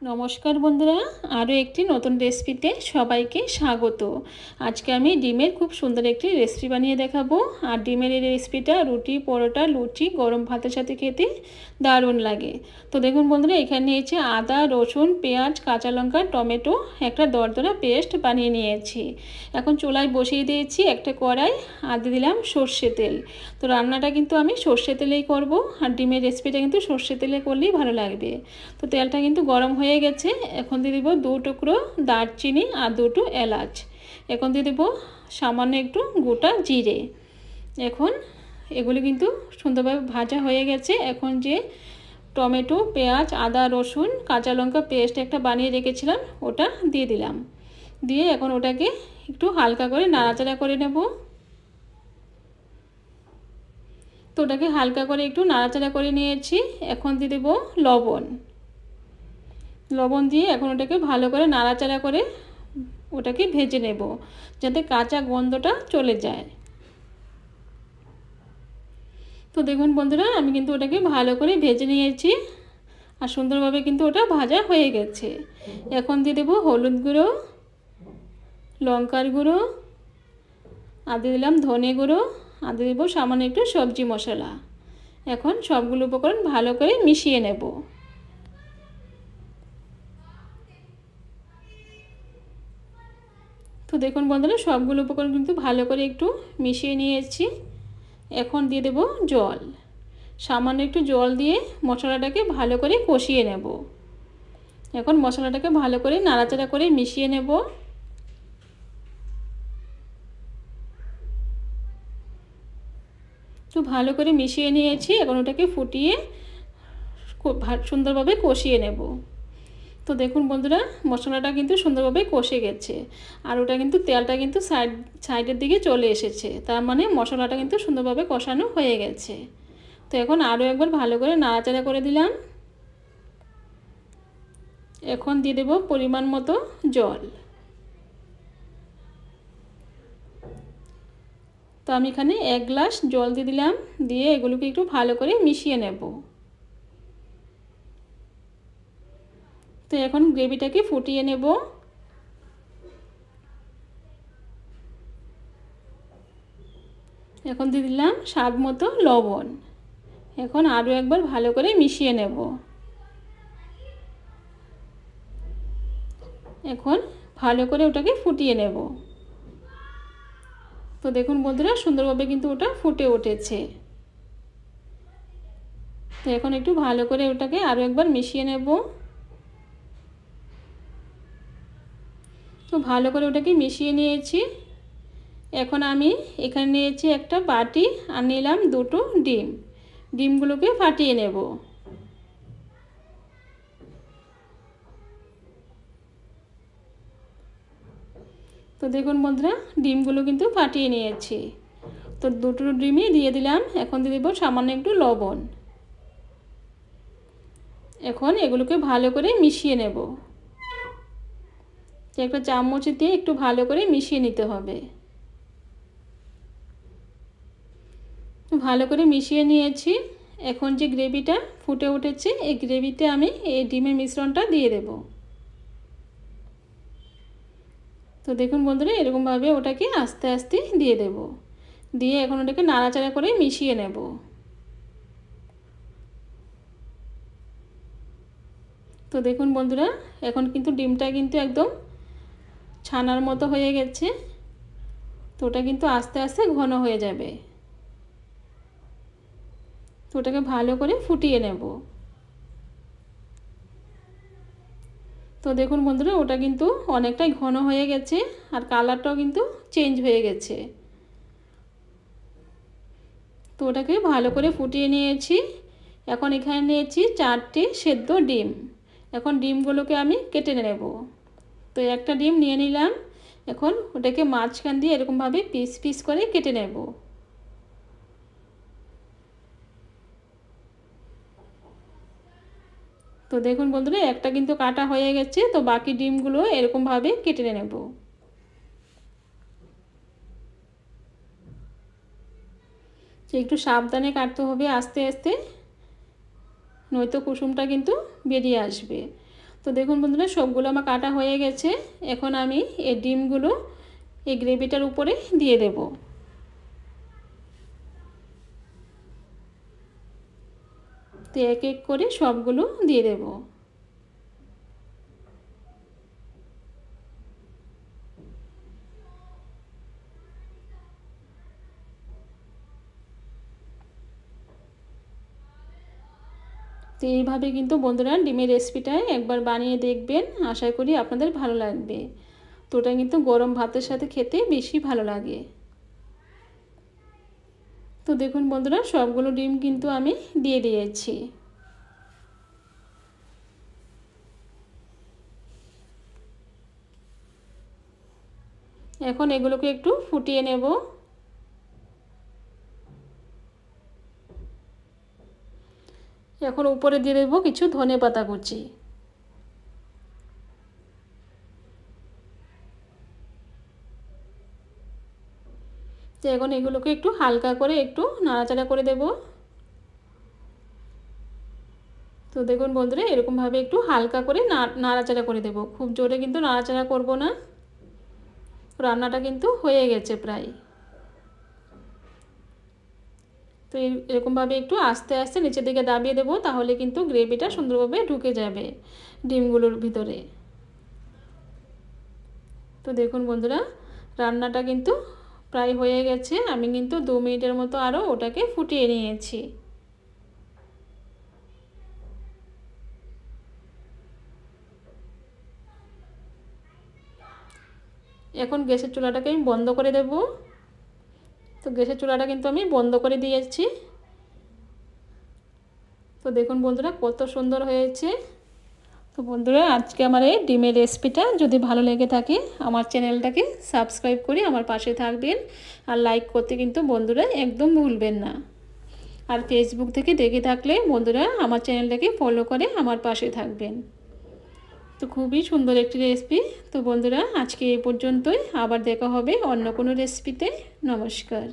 নমস্কার বন্ধুরা, আরও একটি নতুন রেসিপিতে সবাইকে স্বাগত। আজকে আমি ডিমের খুব সুন্দর একটি রেসিপি বানিয়ে দেখাবো। আর ডিমের এই রেসিপিটা রুটি, পরোটা, লুচি, গরম ভাতের সাথে খেতে দারুণ লাগে। তো দেখুন বন্ধুরা, এখানে নিয়েছি আদা, রসুন, পেঁয়াজ, কাঁচা লঙ্কা, টমেটো, একটা দরদরা পেস্ট বানিয়ে নিয়েছি। এখন চুলায় বসিয়ে দিয়েছি একটা কড়াই, আর দিয়ে দিলাম সর্ষে তেল। তো রান্নাটা কিন্তু আমি সর্ষে তেলেই করব, আর ডিমের রেসিপিটা কিন্তু সর্ষে তেলে করলেই ভালো লাগবে। তো তেলটা কিন্তু গরম হয়ে গেছে। এখন দিয়ে দেবো 2 টুকরো দারচিনি আর 2টো এলাচ। এখন দিয়ে দেবো সামান্য একটু গোটা জিরে। এখন এগুলি কিন্তু সুন্দরভাবে ভাজা হয়ে গেছে। এখন যে টমেটো, পেঁয়াজ, আদা, রসুন, কাঁচা লঙ্কা পেস্ট একটা বানিয়ে রেখেছিলাম, ওটা দিয়ে দিলাম। দিয়ে এখন ওটাকে একটু হালকা করে নাড়াচাড়া করে নেব। তো ওটাকে হালকা করে একটু নাড়াচাড়া করে নিয়েছি। এখন দিয়ে দেবো লবণ দিয়ে এখন ওটাকে ভালো করে নাড়াচাড়া করে ওটাকে ভেজে নেব, যাতে কাঁচা গন্ধটা চলে যায়। তো দেখুন বন্ধুরা, আমি কিন্তু ওটাকে ভালো করে ভেজে নিয়েছি, আর সুন্দরভাবে কিন্তু ওটা ভাজা হয়ে গেছে। এখন দিয়ে দেবো হলুদ গুঁড়ো, লঙ্কার গুঁড়ো, আর দিয়ে দিলাম ধনে গুঁড়ো, আর দিয়ে দেবো সামান্য একটু সবজি মশলা। এখন সবগুলো উপকরণ ভালো করে মিশিয়ে নেব। তো দেখুন বন্ধুরা, সবগুলো উপকরণ কিন্তু ভালো করে একটু মিশিয়ে নিয়েছি। এখন দিয়ে দেব জল। সামান্য একটু জল দিয়ে মশলাটাকে ভালো করে কষিয়ে নেব। এখন মশলাটাকে ভালো করে নাড়াচাড়া করে মিশিয়ে নেব। তো ভালো করে মিশিয়ে নিয়েছি। এখন ওটাকে ফুটিয়ে সুন্দরভাবে কষিয়ে নেব। তো দেখুন বন্ধুরা, মশলাটা কিন্তু সুন্দরভাবে কষে গেছে, আর ওটা কিন্তু তেলটা কিন্তু সাইডের দিকে চলে এসেছে। তার মানে মশলাটা কিন্তু সুন্দরভাবে কষানো হয়ে গেছে। তো এখন আরও একবার ভালো করে নাড়াচাড়া করে দিলাম। এখন দিয়ে দেব পরিমাণ মতো জল। তো আমি এখানে 1 গ্লাস জল দিয়ে দিলাম। দিয়ে এগুলোকে একটু ভালো করে মিশিয়ে নেব। তো এখন গ্রেভিটাকে ফুটিয়ে নেব। এখন দিয়ে দিলাম স্বাদ মতো লবণ। এখন আরও একবার ভালো করে মিশিয়ে নেব। এখন ভালো করে ওটাকে ফুটিয়ে নেব। তো দেখুন বন্ধুরা, সুন্দরভাবে কিন্তু ওটা ফুটে উঠেছে। তো এখন একটু ভালো করে ওটাকে আরও একবার মিশিয়ে নেব। তো ভালো করে ওটাকে মিশিয়ে নিয়েছি। এখন আমি এখানে নিয়েছি একটা বাটি, আর নিলাম 2টো ডিম। ডিমগুলোকে ফাটিয়ে নেব। তো দেখুন বন্ধুরা, ডিমগুলো কিন্তু ফাটিয়ে নিয়েছি। তো 2টো ডিমই দিয়ে দিলাম। এখন দিয়ে দেবো সামান্য একটু লবণ। এখন এগুলোকে ভালো করে মিশিয়ে নেব। একটা চামচ দিয়ে একটু ভালো করে মিশিয়ে নিতে হবে। ভালো করে মিশিয়ে নিয়েছি। এখন যে গ্রেভিটা ফুটে উঠেছে, এই গ্রেভিতে আমি এই ডিমের মিশ্রণটা দিয়ে দেব। তো দেখুন বন্ধুরা, এরকমভাবে ওটাকে আস্তে আস্তে দিয়ে দেব। দিয়ে এখন ওটাকে নাড়াচাড়া করে মিশিয়ে নেব। তো দেখুন বন্ধুরা, এখন কিন্তু ডিমটা কিন্তু একদম ছানার মতো হয়ে গেছে। তো ওটা কিন্তু আস্তে আস্তে ঘন হয়ে যাবে। তো ওটাকে ভালো করে ফুটিয়ে নেব। তো দেখুন বন্ধুরা, ওটা কিন্তু অনেকটাই ঘন হয়ে গেছে, আর কালারটাও কিন্তু চেঞ্জ হয়ে গেছে। তো ওটাকে ভালো করে ফুটিয়ে নিয়েছি। এখন এখানে নিয়েছি 4টে সেদ্ধ ডিম। এখন ডিমগুলোকে আমি কেটে নেব। তো একটা ডিম নিয়ে নিলাম। এখন ওটাকে মাঝখান দিয়ে এরকমভাবে পিস পিস করে কেটে নেব। তো দেখুন বন্ধুরা, একটা কিন্তু কাটা হয়ে গেছে। তো বাকি ডিমগুলো এরকমভাবে কেটে নেব। একটু সাবধানে কাটতে হবে, আস্তে আস্তে, নয়তো কুসুমটা কিন্তু বেরিয়ে আসবে। তো দেখুন বন্ধুরা সবগুলো আমার কাটা হয়ে গেছে। এখন আমি এই ডিমগুলো এই গ্রেভিটার উপরে দিয়ে দেব। তো এক এক করে সবগুলো দিয়ে দেব। তো এইভাবে কিন্তু বন্ধুরা ডিমের রেসিপিটা একবার বানিয়ে দেখবেন, আশা করি আপনাদের ভালো লাগবে। তো ওটা কিন্তু গরম ভাতের সাথে খেতে বেশি ভালো লাগে। তো দেখুন বন্ধুরা সবগুলো ডিম কিন্তু আমি দিয়ে দিয়েছি। এখন এগুলোকে একটু ফুটিয়ে নেব। এখন উপরে দিয়ে দেবো কিছু ধনেপাতা কুচি। তো এখন এগুলোকে একটু হালকা করে একটু নাড়াচাড়া করে দেব। তো দেখুন বন্ধুরা এরকমভাবে একটু হালকা করে নাড়াচাড়া করে দেব, খুব জোরে কিন্তু নাড়াচাড়া করব না। রান্নাটা কিন্তু হয়ে গেছে প্রায়। তো এরকমভাবে একটু আস্তে আস্তে নিচের দিকে দাবিয়ে দেবো, তাহলে কিন্তু গ্রেভিটা সুন্দরভাবে ঢুকে যাবে ডিমগুলোর ভিতরে। তো দেখুন বন্ধুরা রান্নাটা কিন্তু প্রায় হয়ে গেছে। আমি কিন্তু 2 মিনিটের মতো আরও ওটাকে ফুটিয়ে নিয়েছি। এখন গ্যাসের চুলাটাকে আমি বন্ধ করে দেব। তো গ্যাসের চুলাটা কিন্তু আমি বন্ধ করে দিয়েছি। তো দেখুন বন্ধুরা কত সুন্দর হয়েছে। তো বন্ধুরা আজকে আমার এই ডিমের রেসিপিটা যদি ভালো লেগে থাকে আমার চ্যানেলটাকে সাবস্ক্রাইব করে আমার পাশে থাকবেন, আর লাইক করতে কিন্তু বন্ধুরা একদম ভুলবেন না। আর ফেসবুক থেকে দেখে থাকলে বন্ধুরা আমার চ্যানেলটাকে ফলো করে আমার পাশে থাকবেন। তো খুবই সুন্দর একটি রেসিপি। তো বন্ধুরা আজকে এই পর্যন্তই, আবার দেখা হবে অন্য কোনো রেসিপিতে। নমস্কার।